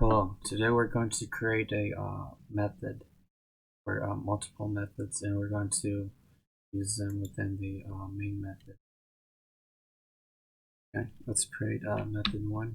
Hello, today we're going to create a method or multiple methods, and we're going to use them within the main method. Okay, let's create method 1.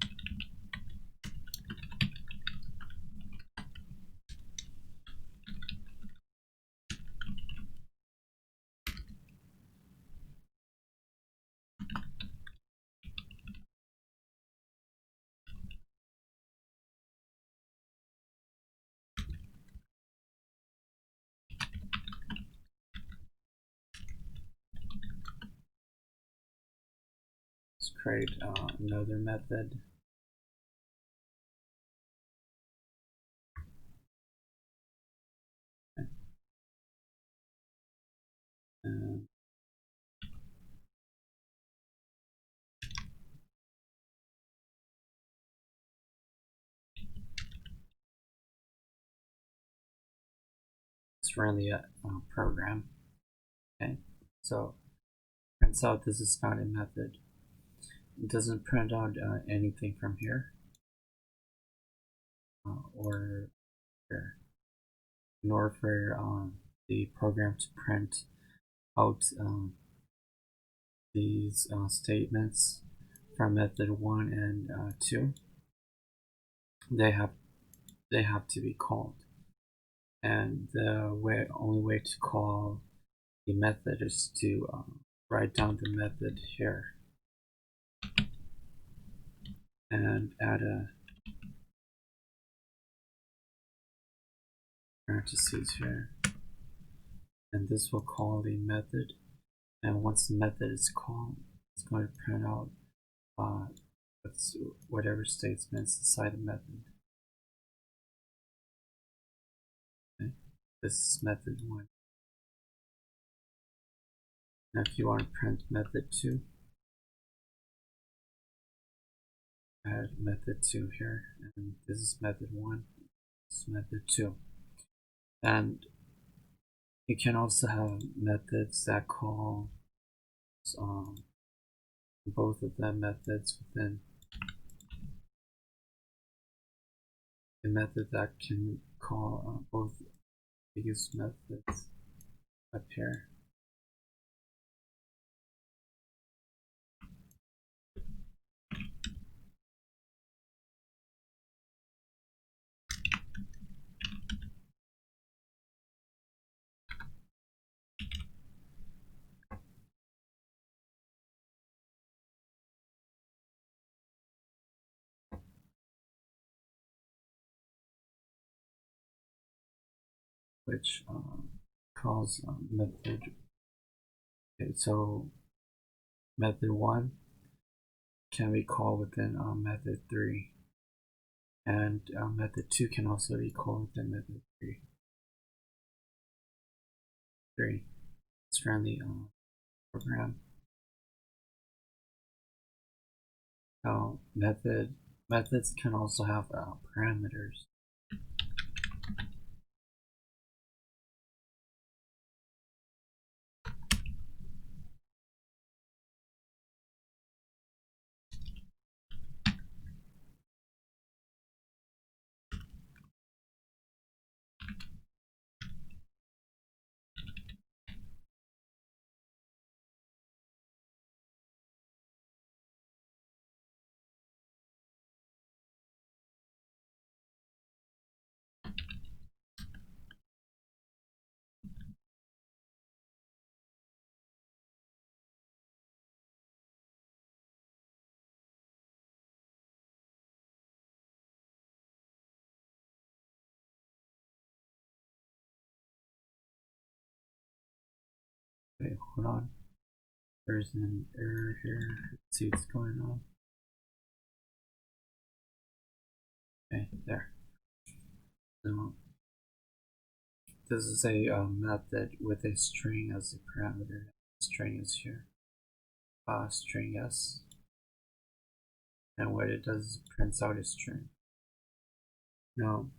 Let's create another method. Okay. And let's run the program. Okay, so turns out this is not a method. It doesn't print out anything from here or here. In order for the program to print out these statements from method 1 and 2, they have to be called, and the only way to call the method is to write down the method here and add a parentheses here, and this will call the method, and once the method is called, it's going to print out whatever statements inside the method. Okay. This is method 1. Now if you want to print method 2, add method 2 here, and this is method 1, this is method 2. And you can also have methods that call both of the methods within a method that can call both these methods up here. Which calls method. Okay, so method 1 can be called within method 3, and method 2 can also be called within method 3. Let's run the program. Now methods can also have parameters. Wait, hold on. There's an error here. Let's see what's going on. Okay, there. So this is a method with a string as the parameter. String is here. String s. And what it does is it prints out a string. Now,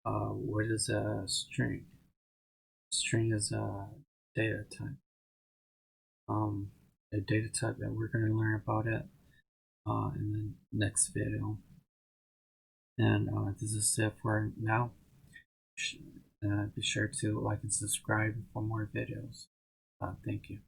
what is a string? String is a data type. A data type that we're going to learn about it in the next video. And this is it for now. Be sure to like and subscribe for more videos. Thank you.